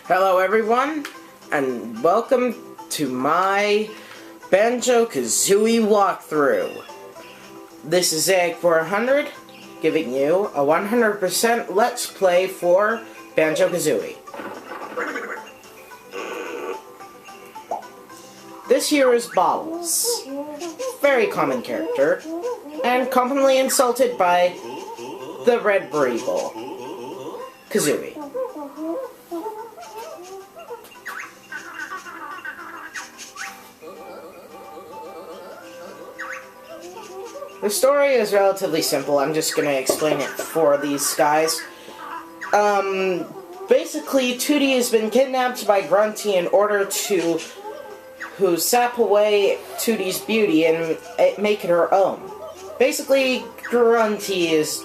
Hello everyone, and welcome to my Banjo Kazooie walkthrough. This is Egg400, giving you a 100% Let's Play for Banjo Kazooie. This here is Bobbles, very common character, and commonly insulted by the Red Breeble, Kazooie. The story is relatively simple. I'm just gonna explain it for these guys. Basically, Tootie has been kidnapped by Grunty in order to sap away Tootie's beauty and make it her own. Basically, Grunty is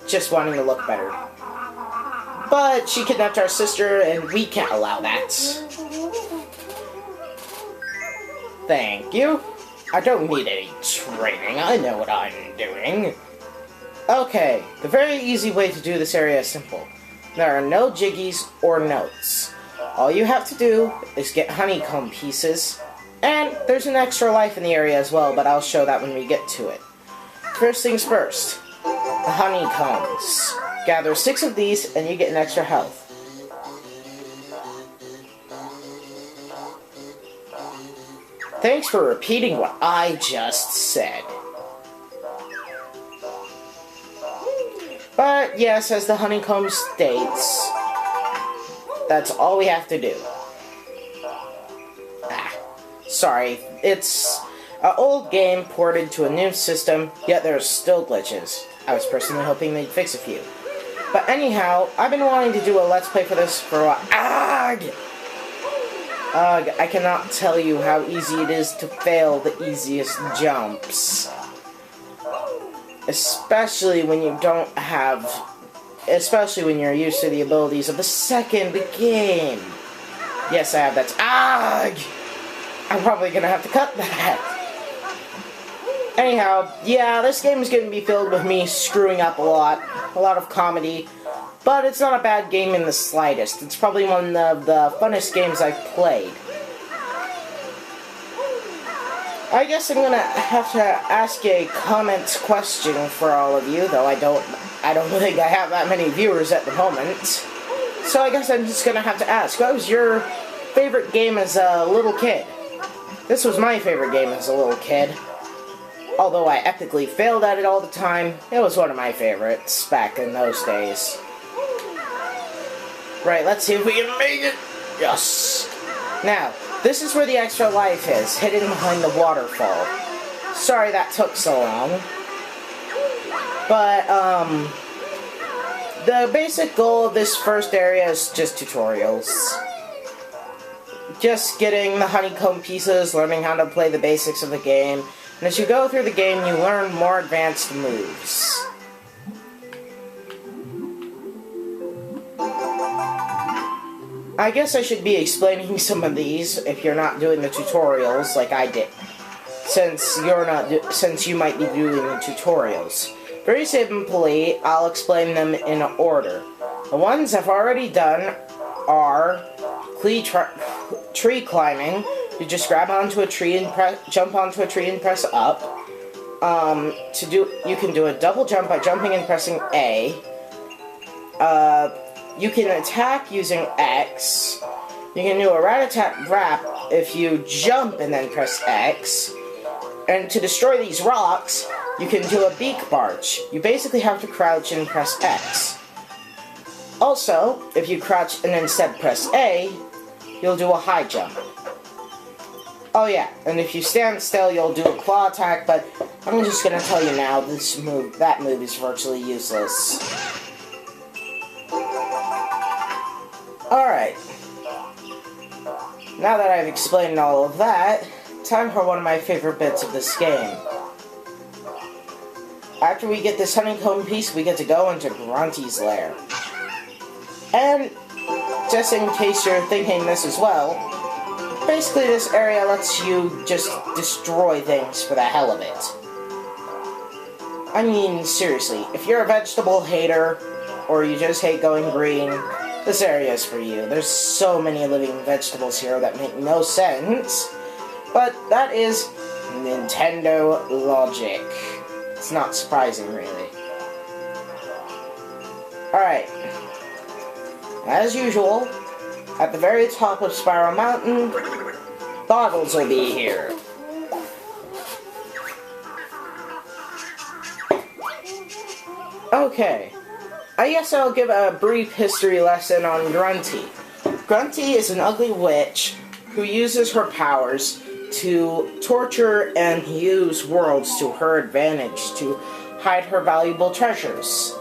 just wanting to look better. But she kidnapped our sister, and we can't allow that. Thank you. I don't need any training, I know what I'm doing. Okay, the very easy way to do this area is simple. There are no jiggies or notes. All you have to do is get honeycomb pieces, and there's an extra life in the area as well, but I'll show that when we get to it. First things first, the honeycombs. Gather 6 of these and you get an extra health. Thanks for repeating what I just said. But yes, as the honeycomb states, that's all we have to do. Sorry, it's an old game ported to a new system, yet there's still glitches. I was personally hoping they'd fix a few. But anyhow, I've been wanting to do a Let's Play for this for a while. I cannot tell you how easy it is to fail the easiest jumps. Especially when you don't have especially when you're used to the abilities of the second game. Yes, I have that. I'm probably gonna have to cut that. Anyhow, yeah, this game is gonna be filled with me screwing up a lot of comedy, but it's not a bad game in the slightest. It's probably one of the funnest games I've played. I guess I'm gonna have to ask a comment question for all of you, though I don't think I have that many viewers at the moment. So I guess I'm just gonna have to ask, what was your favorite game as a little kid? This was my favorite game as a little kid. Although I epically failed at it all the time, it was one of my favorites back in those days. Right, let's see if we can make it! Yes! Now, this is where the extra life is, hidden behind the waterfall. Sorry that took so long. But, the basic goal of this first area is just tutorials. Just getting the honeycomb pieces, learning how to play the basics of the game, and as you go through the game, you learn more advanced moves. I guess I should be explaining some of these if you're not doing the tutorials like I did. Since you might be doing the tutorials. Very simply, I'll explain them in order. The ones I've already done are tree climbing. You just grab onto a tree and jump onto a tree and press up. You can do a double jump by jumping and pressing A. You can attack using X. You can do a rat-a-tat wrap if you jump and then press X. And to destroy these rocks, you can do a beak barge. You basically have to crouch and press X. Also, if you crouch and instead press A, you'll do a high jump. Oh yeah, and if you stand still, you'll do a claw attack, but I'm just gonna tell you now, that move is virtually useless. Alright. Now that I've explained all of that, time for one of my favorite bits of this game. After we get this honeycomb piece, we get to go into Grunty's lair. And, just in case you're thinking this as well, basically this area lets you just destroy things for the hell of it. I mean, seriously, if you're a vegetable hater, or you just hate going green, this area is for you. There's so many living vegetables here that make no sense, but that is Nintendo logic. It's not surprising, really. Alright. As usual, at the very top of Spiral Mountain, Boggles will be here. Okay. I guess I'll give a brief history lesson on Grunty. Grunty is an ugly witch who uses her powers to torture and use worlds to her advantage to hide her valuable treasures.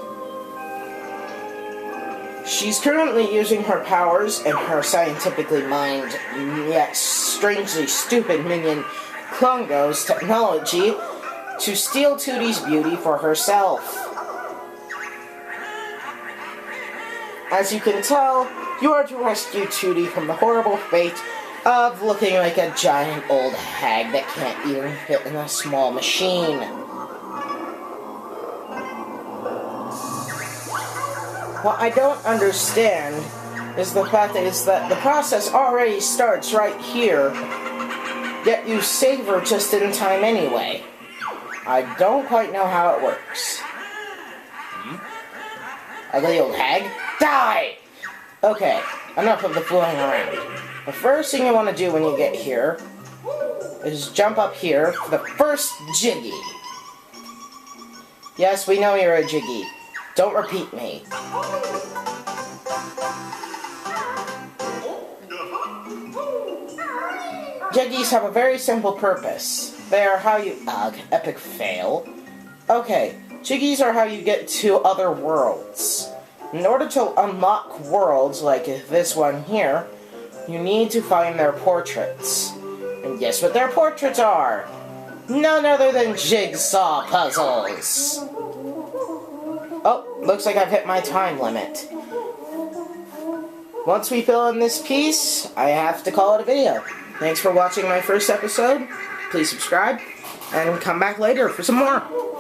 She's currently using her powers and her scientifically mined, yet strangely stupid minion Klungo's technology to steal Tootie's beauty for herself. As you can tell, you are to rescue Tootie from the horrible fate of looking like a giant old hag that can't even fit in a small machine. What I don't understand is the fact that the process already starts right here, yet you save her just in time anyway. I don't quite know how it works. Ugly old hag? Die! Okay, enough of the fooling around. The first thing you want to do when you get here is jump up here for the first Jiggy. Yes, we know you're a Jiggy. Don't repeat me. Jiggies have a very simple purpose. They are how you... Ugh, epic fail. Okay, Jiggies are how you get to other worlds. In order to unlock worlds like this one here, you need to find their portraits. And guess what their portraits are? None other than jigsaw puzzles. Oh, looks like I've hit my time limit. Once we fill in this piece, I have to call it a video. Thanks for watching my first episode. Please subscribe, and come back later for some more.